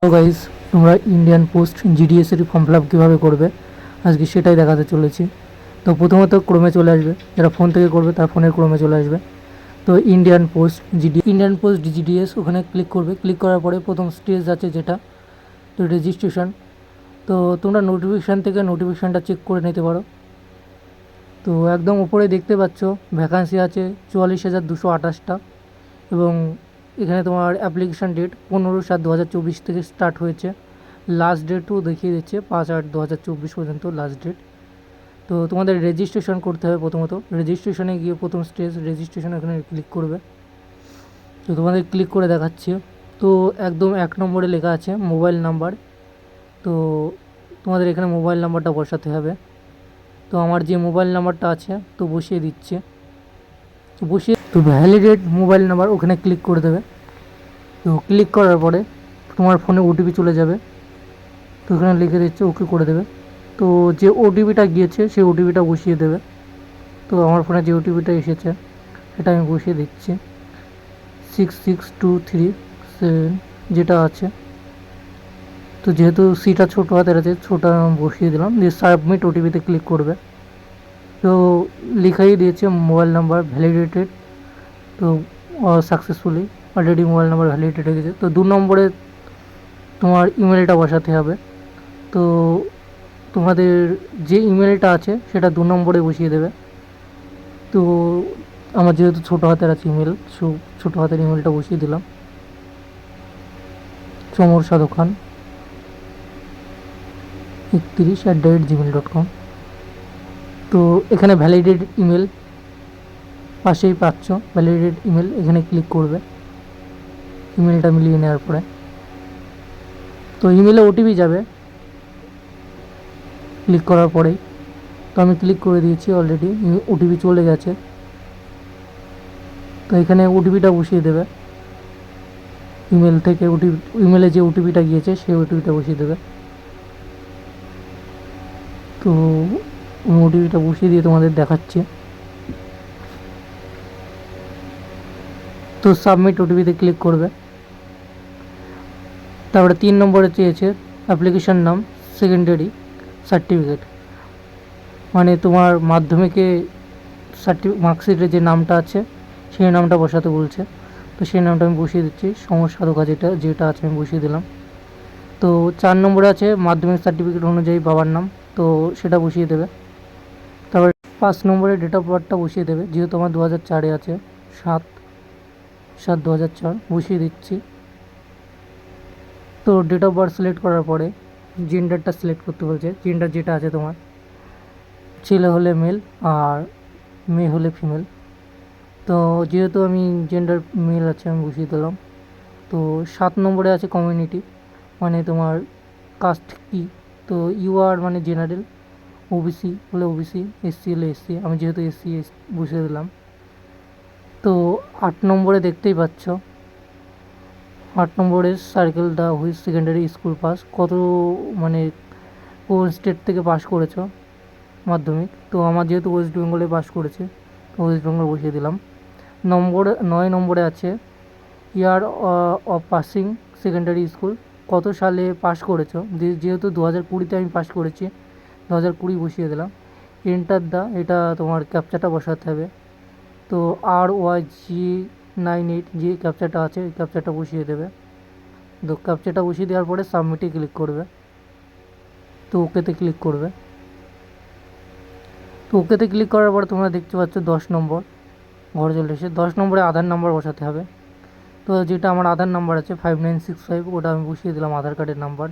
তো গাইস, তোমরা Indian post GDS এর ফর্ম ফিল আপ কীভাবে করবে আজকে সেটাই দেখাতে চলেছি। তো প্রথমত ক্রোমে চলে আসবে, যারা ফোন থেকে করবে তার ফোনের ক্রোমে চলে আসবে। তো ইন্ডিয়ান পোস্ট জিডিএস ওখানে ক্লিক করবে। ক্লিক করার পরে প্রথম স্টেজ আছে যেটা, তো রেজিস্ট্রেশন। তো তোমরা নোটিফিকেশান থেকে নোটিফিকেশানটা চেক করে নিতে পারো। তো একদম উপরে দেখতে পাচ্ছ ভ্যাকান্সি আছে 44,228টা, এবং এখানে তোমার অ্যাপ্লিকেশান ডেট 15/7/2024 থেকে স্টার্ট হয়েছে। লাস্ট ডেটও দেখিয়ে দিচ্ছে 5/8/2024 পর্যন্ত লাস্ট ডেট। তো তোমাদের রেজিস্ট্রেশন করতে হবে। প্রথমত রেজিস্ট্রেশনে গিয়ে প্রথম স্টেজ রেজিস্ট্রেশন, এখানে ক্লিক করবে। তো তোমাদের ক্লিক করে দেখাচ্ছে। তো একদম 1 নম্বরে লেখা আছে মোবাইল নাম্বার। তো তোমাদের এখানে মোবাইল নাম্বারটা বসাতে হবে। তো আমার যে মোবাইল নাম্বারটা আছে তো বসিয়ে দিচ্ছে। তো ভ্যালিডেট মোবাইল নাম্বার ওখানে ক্লিক করে দেবে। তো ক্লিক করার পরে তোমার ফোনে ওটিপি চলে যাবে। তো এখানে লিখে দিচ্ছে ওকে করে দেবে। তো যে ওটিপিটা গিয়েছে সেই ওটিপিটা বসিয়ে দেবে। তো আমার ফোনে যে ওটিপিটা এসেছে সেটা আমি বসিয়ে দিচ্ছি, 6623 যেটা আছে। তো যেহেতু সিটা ছোটো হাতের আছে, ছোটো বসিয়ে দিলাম, দিয়ে সাবমিট ওটিপিতে ক্লিক করবে। তো লেখাই দিয়েছে মোবাইল নাম্বার ভ্যালিডেটেড। তো successfully already mobile number validated হয়ে গেছে। তো 2 নম্বরে তোমার ইমেলটা বসাতে হবে। তো তোমাদের যে ইমেলটা আছে সেটা 2 নম্বরে বসিয়ে দেবে। তো আমার যেহেতু ছোটো হাতের আছে ইমেল, সো ছোটো হাতের ইমেলটা বসিয়ে দিলাম, চমর সাধু খান 31@gmail.com। তো এখানে ভ্যালিডেট ইমেল পাশেই পাচ্ছ, ভ্যালিডেট ইমেল, এখানে ক্লিক করবে ইমেলটা মিলিয়ে নেওয়ার পরে। তো ইমেলে ওটিপি যাবে ক্লিক করার পরেই। তো আমি ক্লিক করে দিয়েছি, অলরেডি ওটিপি চলে গেছে। তো এখানে ওটিপিটা বসিয়ে দেবে, ইমেল থেকে ইমেলে যে ওটিপিটা গিয়েছে সেই ওটিপিটা বসিয়ে দেবে। তো ওটিপিটা বসিয়ে দিয়ে তোমাদের দেখাচ্ছে। তো সাবমিট ওটিপিতে ক্লিক করবে। তারপরে 3 নম্বরে চেয়েছে অ্যাপ্লিকেশান নাম সেকেন্ডারি সার্টিফিকেট, মানে তোমার মাধ্যমিকে মার্কশিটের যে নামটা আছে সেই নামটা বসাতে বলছে। তো সেই নামটা আমি বসিয়ে দিচ্ছি, সমস্যা দোকা যেটা আছে আমি বসিয়ে দিলাম। তো 4 নম্বরে আছে মাধ্যমিক সার্টিফিকেট অনুযায়ী বাবার নাম, তো সেটা বসিয়ে দেবে। তারপর 5 নম্বরে ডেট অফ বার্থটা বসিয়ে দেবে, যেহেতু আমার 2004-এ আছে, 7/7/2004 বসিয়ে দিচ্ছি। তো ডেট অফ বার্থ সিলেক্ট করার পরে জেন্ডারটা সিলেক্ট করতে বলছে, জেন্ডার যেটা আছে তোমার, ছেলে হলে মেল আর মেয়ে হলে ফিমেল। তো যেহেতু আমি জেন্ডার মেল আছে আমি বসিয়ে দিলাম। তো 7 নম্বরে আছে কমিউনিটি, মানে তোমার কাস্ট কি। তো ইউআর মানে জেনারেল, ওবিসি হলে ওবিসি, এসসি হলে এসসি, আমি যেহেতু এসসি বসিয়ে দিলাম। তো 8 নম্বরে দেখতেই পাচ্ছ, 8 নম্বরে circle the which secondary school pass, কত মানে কোন স্টেট থেকে পাস করেছো মাধ্যমিক। তো আমার যেহেতু ওয়েস্ট বেঙ্গলে পাস করেছে তো ওয়েস্ট বেঙ্গল বসিয়ে দিলাম। 9 নম্বরে আছে year of passing secondary school, কত সালে পাস করেছো, যেহেতু 2020-তে আমি পাস করেছি 2020 বসিয়ে দিলাম। এন্টার দা, এটা তোমার ক্যাপচাটা বসাতে হবে। তো RYG98 যে ক্যাপচাটা আছে এই ক্যাপচাটা বসিয়ে দেবে। তো ক্যাপচাটা বসিয়ে দেওয়ার পরে সাবমিটে ক্লিক করবে। তো ওকেতে ক্লিক করবে। তো ওকেতে ক্লিক করার পরে তোমরা দেখতে পাচ্ছ 10 নম্বর ঘরে চলে এসে। 10 নম্বরে আধার নাম্বার বসাতে হবে। তো যেটা আমার আধার নাম্বার আছে 5965, ওটা আমি বসিয়ে দিলাম আধার কার্ডের নাম্বার।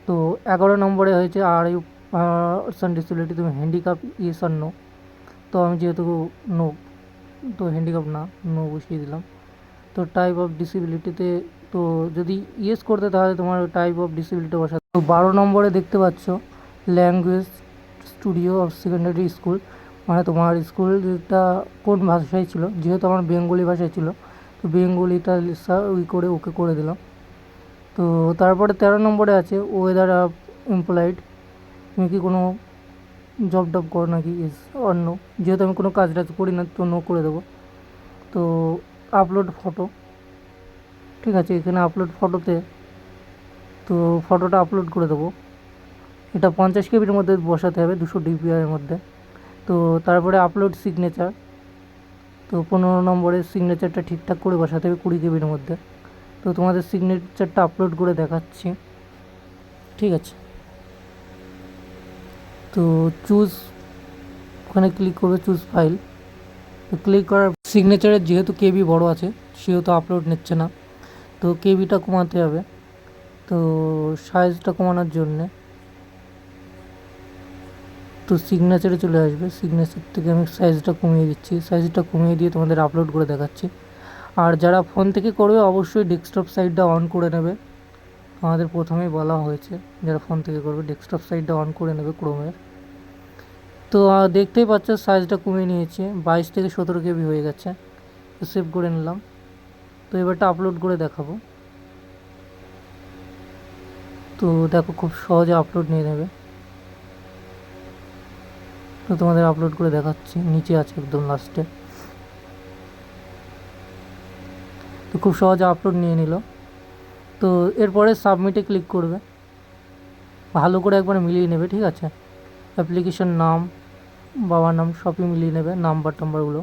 তো 11 নম্বরে হয়েছে আর ইউ পারসন ডিসেবিলিটি, তুমি হ্যান্ডিক্যাপ ইয়েস আর নো। তো আমি যেহেতু নো, তো হ্যান্ডিক্যাপ না, নো বসিয়ে দিলাম। তো টাইপ অফ ডিসেবিলিটিতে, তো যদি ইয়েস করতে তাহলে তোমার টাইপ অফ ডিসেবিলিটি বসাতে। তো 12 নম্বরে দেখতে পাচ্ছ language studio of secondary school, মানে তোমার স্কুলটা কোন ভাষায় ছিল, যেহেতু আমার বেঙ্গলি ভাষায় ছিল তো বেঙ্গলিটা করে ওকে করে দিলাম। তো তারপরে 13 নম্বরে আছে ওয়েদার অফ এমপ্লয়েড, তুমি কি কোনো জব টব করো নাকি, ইস অন্য, যেহেতু আমি কোনো কাজ টাজ করি না তো নো করে দেবো। তো আপলোড ফটো, ঠিক আছে, এখানে আপলোড ফটোতে তো ফটোটা আপলোড করে দেবো। এটা 50 কেবির মধ্যে বসাতে হবে, 200 ডিপিআইয়ের মধ্যে। তো তারপরে আপলোড সিগনেচার, তো 15 নম্বরের সিগনেচারটা ঠিকঠাক করে বসাতে হবে 20 কেবির মধ্যে। তো তোমাদের সিগনেচারটা আপলোড করে দেখাচ্ছি, ঠিক আছে। তো চুজ, ওখানে ক্লিক করবে, চুজ ফাইল। তো ক্লিক করার সিগনেচারের যেহেতু কেবি বড় আছে সেহেতু আপলোড নিচ্ছে না, তো কেবিটা কমাতে হবে। তো সাইজটা কমানোর জন্যে তো সিগনেচারে চলে আসবে, সিগনেচার থেকে আমি সাইজটা কমিয়ে দিচ্ছি, সাইজটা কমিয়ে দিয়ে তোমাদের আপলোড করে দেখাচ্ছি। আর যারা ফোন থেকে করবে অবশ্যই ডেস্কটপ সাইডটা অন করে নেবে, আমাদের প্রথমেই বলা হয়েছে যারা ফোন থেকে করবে ডেস্কটপ সাইডটা অন করে নেবে ক্রোমের। তো দেখতেই পাচ্ছ সাইজটা কমিয়ে নিয়েছে, 22 থেকে 17 কেবি হয়ে গেছে। তো সেভ করে নিলাম। তো এবারটা আপলোড করে দেখাবো। তো দেখো খুব সহজে আপলোড নিয়ে নেবে। তো তোমাদের আপলোড করে দেখাচ্ছি, নিচে আছে একদম লাস্টে। তো খুব সহজে আপলোড নিয়ে নিল। তো এরপরে সাবমিটে ক্লিক করবে, ভালো করে একবার মিলিয়ে নেবে, ঠিক আছে। অ্যাপ্লিকেশন নাম, বাবার নাম সবই মিলিয়ে নেবে, নাম্বার টাম্বারগুলো,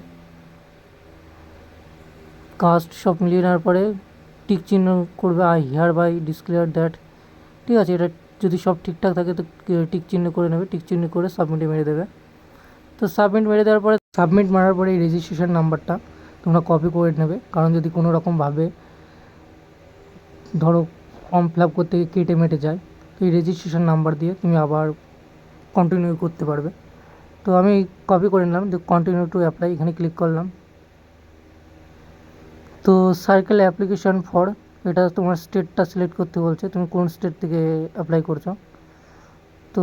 কাস্ট সব মিলিয়ে নেওয়ার পরে টিক চিহ্ন করবে, আই হিয়ার বাই ডিসক্লেয়ার দ্যাট, ঠিক আছে। এটা যদি সব ঠিকঠাক থাকে তো টিক চিহ্ন করে নেবে, টিক চিহ্ন করে সাবমিটে মেরে দেবে। তো সাবমিট মেরে দেওয়ার পরে, সাবমিট মারার পরে এই রেজিস্ট্রেশন নাম্বারটা তোমরা কপি করে নেবে, কারণ যদি কোনো রকমভাবে ধরো ফর্ম ফিল আপ করতে গিয়ে কেটে মেটে যায়, তো এই রেজিস্ট্রেশন নাম্বার দিয়ে তুমি আবার কন্টিনিউ করতে পারবে। তো আমি কপি করে নিলাম, যে কন্টিনিউ টু অ্যাপ্লাই এখানে ক্লিক করলাম। তো সার্কেল অ্যাপ্লিকেশন ফর, এটা তোমার স্টেটটা সিলেক্ট করতে বলছে, তুমি কোন স্টেট থেকে অ্যাপ্লাই করছো। তো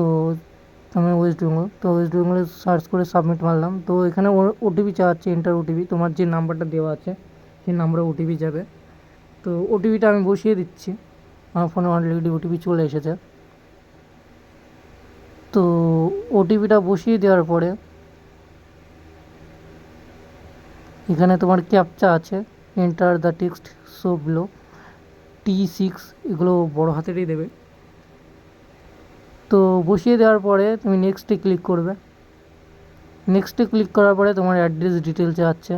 আমি ওয়েস্ট বেঙ্গল, তো ওয়েস্ট বেঙ্গলে সার্চ করে সাবমিট মারলাম। তো এখানে ওটিপি চাচ্ছে, এন্টার ওটিপি, তোমার যে নাম্বারটা দেওয়া আছে সেই নাম্বারে ওটিপি যাবে। তো ওটিপিটা আমি বসিয়ে দিচ্ছি, আমার ফোনে অলরেডি ওটিপি চলে এসেছে। তো ওটিপিটা বসিয়ে দেওয়ার পরে এখানে তোমার ক্যাপচা আছে, enter the text show below, T6 এগুলো বড় হাতেরই দেবে। তো বসিয়ে দেওয়ার পরে তুমি নেক্সটে ক্লিক করবে, নেক্সটে ক্লিক করার পরে তোমার অ্যাড্রেস ডিটেলস আছে,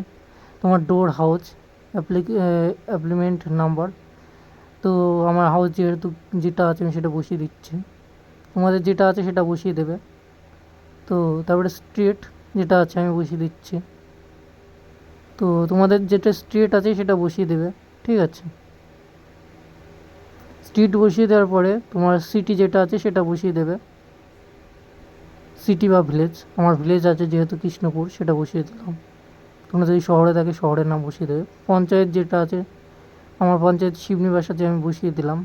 তোমার ডোর হাউস, অ্যাপ্লিমেন্ট নাম্বার। তো আমার হাউস যেহেতু যেটা আছে আমি সেটা বসিয়ে দিচ্ছি, তোমাদের যেটা আছে সেটা বসিয়ে দেবে। তো তারপরে স্ট্রিট যেটা আছে আমি বসিয়ে দিচ্ছি, তো তোমাদের যেটা স্ট্রিট আছে সেটা বসিয়ে দেবে, ঠিক আছে। স্ট্রিট বসিয়ে দেওয়ার পরে তোমার সিটি যেটা আছে সেটা বসিয়ে দেবে, সিটি বা ভিলেজ, আমার ভিলেজ আছে যেহেতু কৃষ্ণপুর, সেটা বসিয়ে দিলাম। তোমরা যদি শহরে থাকে শহরের নাম বসিয়ে দেবে। পঞ্চায়েত যেটা আছে, আমার পঞ্চায়েত শিবনিবাস আছে, আমি বসিয়ে দিলাম।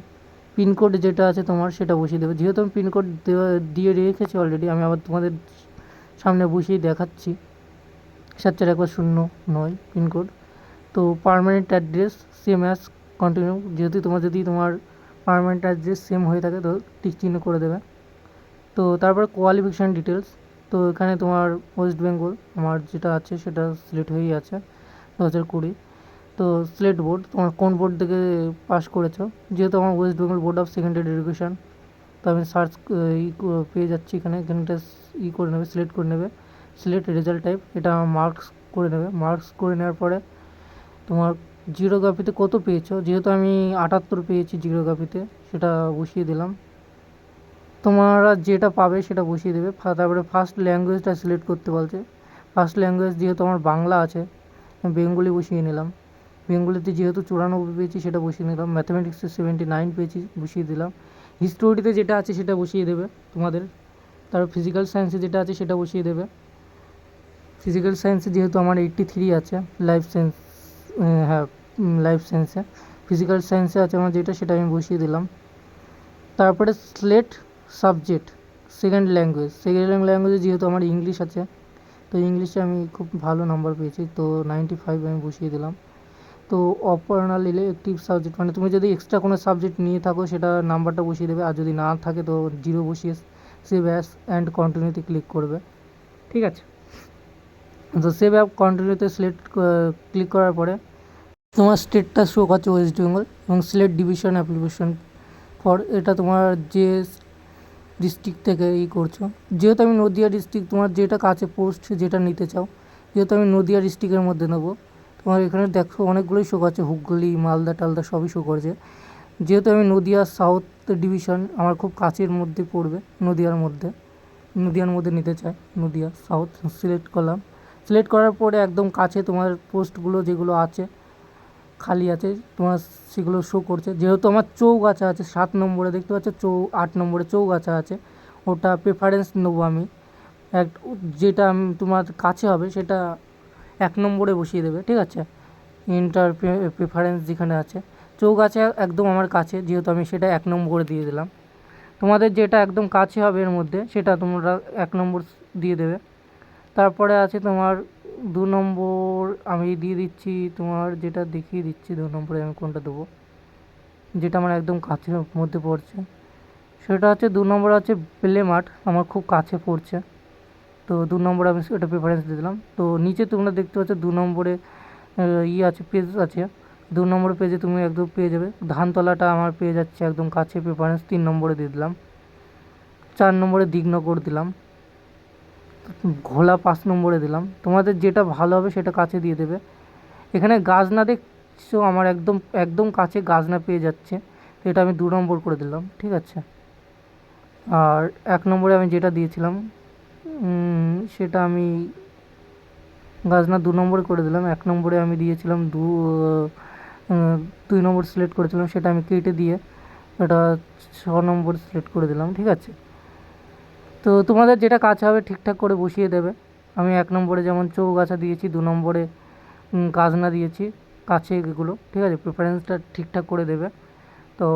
পিনকোড যেটা আছে তোমার সেটা বসিয়ে দেবে, যেহেতু আমি পিনকোড দিয়ে রেখেছি অলরেডি, আমি আবার তোমাদের সামনে বসিয়ে দেখাচ্ছি। 741009 পিনকোড। তো permanent address same as continue, যেহেতু যদি তোমার পার্মানেন্ট অ্যাড্রেস সেম হয়ে থাকে তো টিক চিহ্ন করে দেবে। তো তারপর কোয়ালিফিকেশান ডিটেলস, তো এখানে তোমার ওয়েস্ট বেঙ্গল আমার যেটা আছে সেটা সিলেক্ট হয়েই আছে, 2020। তো সিলেক্ট বোর্ড, তোমার কোন বোর্ড থেকে পাস করেছো, যেহেতু আমার West Bengal board of secondary education, তো আমি সার্চ পেয়ে যাচ্ছি, এখানটা করে নেবে, সিলেক্ট করে নেবে। সিলেক্ট রেজাল্ট টাইপ, এটা মার্কস করে নেবে। মার্কস করে নেওয়ার পরে তোমার জিওগ্রাফিতে কত পেয়েছো, যেহেতু আমি 78 পেয়েছি জিওগ্রাফিতে, সেটা বসিয়ে দিলাম। তোমরা যেটা পাবে সেটা বসিয়ে দেবে। তারপরে ফার্স্ট ল্যাঙ্গুয়েজটা সিলেক্ট করতে বলছে, ফার্স্ট ল্যাঙ্গুয়েজ যেহেতু আমার বাংলা আছে আমি বেঙ্গলি বসিয়ে নিলাম। বেঙ্গলিতে যেহেতু 94 পেয়েছি সেটা বসিয়ে নিলাম। ম্যাথামেটিক্সে 79 পেয়েছি, বসিয়ে দিলাম। হিস্টোরিতে যেটা আছে সেটা বসিয়ে দেবে তোমাদের। তারপর ফিজিক্যাল সায়েন্সে যেটা আছে সেটা বসিয়ে দেবে। ফিজিক্যাল সায়েন্সে যেহেতু আমার 83 আছে, লাইফ সায়েন্স, হ্যাঁ লাইফ সায়েন্সে, ফিজিক্যাল সায়েন্সে আছে আমার যেটা, সেটা আমি বসিয়ে দিলাম। তারপরে সিলেক্ট সাবজেক্ট সেকেন্ড ল্যাঙ্গুয়েজে যেহেতু আমার ইংলিশ আছে, তো ইংলিশে আমি খুব ভালো নাম্বার পেয়েছি, তো 95 আমি বসিয়ে দিলাম। তো অপারেশনাল ইলেকটিভ সাবজেক্ট, মানে তুমি যদি এক্সট্রা কোনো সাবজেক্ট নিয়ে থাকো সেটা নাম্বারটা বসিয়ে দেবে, আর যদি না থাকে তো 0 বসিয়ে সেভ অ্যাস অ্যান্ড কন্টিনিউতে ক্লিক করবে, ঠিক আছে। তো সেভ অ্যাপ কন্টিনিউতে সিলেক্ট ক্লিক করার পরে তোমার স্টেটটা শো করছে ওয়েস্ট বেঙ্গল, এবং সিলেক্ট ডিভিশন অ্যাপ্লিকেশন এটা তোমার যে ডিস্ট্রিক্ট থেকে করছো, যেহেতু আমি নদিয়া ডিস্ট্রিক্ট, তোমার যেটা কাছে পোস্ট যেটা নিতে চাও, যেহেতু আমি নদিয়া ডিস্ট্রিক্টের মধ্যে নেবো, তোমার এখানে দেখো অনেকগুলোই শো করছে, হুগলি, মালদা টালদা সবই শো করছে। যেহেতু আমি নদিয়া সাউথ ডিভিশন আমার খুব কাছের মধ্যে পড়বে, নদিয়ার মধ্যে নিতে চাই, নদিয়া সাউথ সিলেক্ট করলাম। সিলেক্ট করার পরে একদম কাছে তোমার পোস্টগুলো যেগুলো আছে খালি আছে তোমার সেগুলো শো করছে। যেহেতু আমার চৌগাছা আছে 7 নম্বরে, দেখতে পাচ্ছ 8 নম্বরে চৌগাছা আছে, ওটা প্রেফারেন্স নেবো আমি। যেটা আমি তোমার কাছে হবে সেটা 1 নম্বরে বসিয়ে দেবে, ঠিক আছে। ইন্টার প্রেফারেন্স যেখানে আছে চৌগাছা একদম আমার কাছে, যেহেতু আমি সেটা 1 নম্বরে দিয়ে দিলাম। তোমাদের যেটা একদম কাছে হবে এর মধ্যে সেটা তোমরা 1 নম্বর দিয়ে দেবে। তারপরে আছে তোমার 2 নম্বর আমি দিয়ে দিচ্ছি, তোমার যেটা দেখিয়ে দিচ্ছি 2 নম্বরে আমি কোনটা দেবো, যেটা আমার একদম কাছের মধ্যে পড়ছে সেটা হচ্ছে 2 নম্বর আছে প্লে মাঠ, আমার খুব কাছে পড়ছে। তো 2 নম্বরে আমি এটা প্রেফারেন্স দিয়ে দিলাম। তো নিচে তোমরা দেখতে পাচ্ছ 2 নম্বরে আছে, পেজ আছে। 2 নম্বর পেজে তুমি একদম পেয়ে যাবে, ধানতলাটা আমার পেয়ে যাচ্ছে একদম কাছে, প্রেফারেন্স 3 নম্বরে দিয়ে দিলাম। 4 নম্বরে দিগনগর দিলাম, ঘোলা 5 নম্বরে দিলাম। তোমাদের যেটা ভালো হবে সেটা কাছে দিয়ে দেবে। এখানে গাজনা দেখছো আমার একদম একদম কাছে গাজনা পেয়ে যাচ্ছে, তো এটা আমি 2 নম্বর করে দিলাম, ঠিক আছে। আর 1 নম্বরে আমি যেটা দিয়েছিলাম সেটা আমি গাজনা 2 নম্বরে করে দিলাম। 1 নম্বরে আমি দিয়েছিলাম 2 নম্বর সিলেক্ট করেছিলাম, সেটা আমি কেটে দিয়ে এটা 6 নম্বর সিলেক্ট করে দিলাম, ঠিক আছে। তো তোমাদের যেটা কাছে হবে ঠিকঠাক করে বসিয়ে দেবে। আমি 1 নম্বরে যেমন চৌগাছা দিয়েছি, 2 নম্বরে গাজনা দিয়েছি, কাছে এগুলো, ঠিক আছে। প্রেফারেন্সটা ঠিকঠাক করে দেবে। তো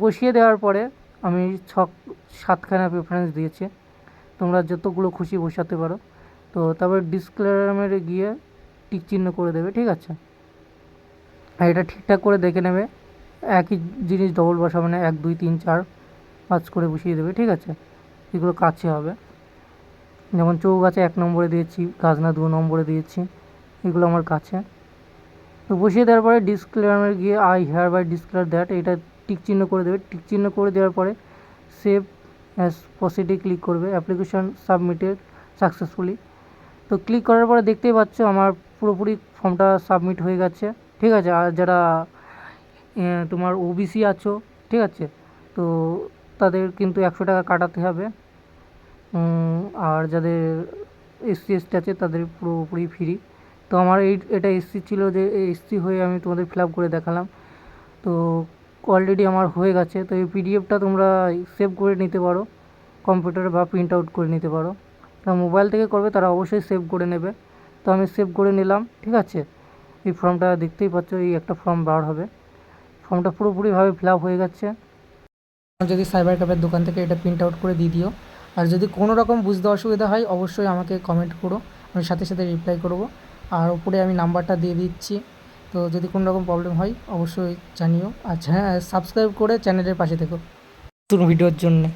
বসিয়ে দেওয়ার পরে আমি 7খানা প্রেফারেন্স দিয়েছি, তোমরা যতগুলো খুশি বসাতে পারো। তো তারপর ডিসক্লেমারে গিয়ে টিক চিহ্ন করে দেবে, ঠিক আছে। আর এটা ঠিকঠাক করে দেখে নেবে, একই জিনিস ডবল বসাবে না, 1 2 3 4 5 করে বসিয়ে দেবে, ঠিক আছে। এগুলো কাছে হবে, যেমন চৌগাছা 1 নম্বরে দিয়েছি, গাজনা 2 নম্বরে দিয়েছি, এগুলো আমার কাছে। তো বসিয়ে দেওয়ার পরে ডিসক্লেমারে গিয়ে আই হেয়ার বাই ডিসক্লেয়ার দ্যাট, এটা টিক চিহ্ন করে দেবে। টিক চিহ্ন করে দেওয়ার পরে সেভ অ্যাজ পসিডে ক্লিক করবে, অ্যাপ্লিকেশন সাবমিটেড সাকসেসফুলি। তো ক্লিক করার পরে দেখতেই পাচ্ছ আমার পুরোপুরি ফর্মটা সাবমিট হয়ে গেছে, ঠিক আছে। আর যারা তোমার ওবিসি আছো, ঠিক আছে, তো তাদের কিন্তু 100 টাকা কাটাতে হবে। আর যাদের এসসি এসটি আছে তাদের পুরোপুরি ফ্রি। তো আমার এটা এসসি ছিল, যে এসসি হয়ে আমি তোমাদের ফিল আপ করে দেখালাম। তো অলরেডি আমার হয়ে গেছে। তো এই পিডিএফটা তোমরা সেভ করে নিতে পারো কম্পিউটারে, বা প্রিন্ট আউট করে নিতে পারো। যারা মোবাইল থেকে করবে তারা অবশ্যই সেভ করে নেবে। তো আমি সেভ করে নিলাম, ঠিক আছে। এই ফর্মটা দেখতেই পাচ্ছ, এই একটা ফর্ম বার হবে, ফর্মটা পুরোপুরিভাবে ফিল আপ হয়ে গেছে। যদি সাইবার ক্যাফের দোকান থেকে এটা প্রিন্ট আউট করে দিয়ে দিও। আর যদি কোনো রকম বুঝতে অসুবিধা হয় অবশ্যই আমাকে কমেন্ট করো, আমি সাথে সাথে রিপ্লাই করব। আর উপরে আমি নাম্বারটা দিয়ে দিচ্ছি, তো যদি কোনো রকম প্রবলেম হয় অবশ্যই জানিও। আর সাবস্ক্রাইব করে চ্যানেলের পাশে থেকো নতুন ভিডিওর জন্যে।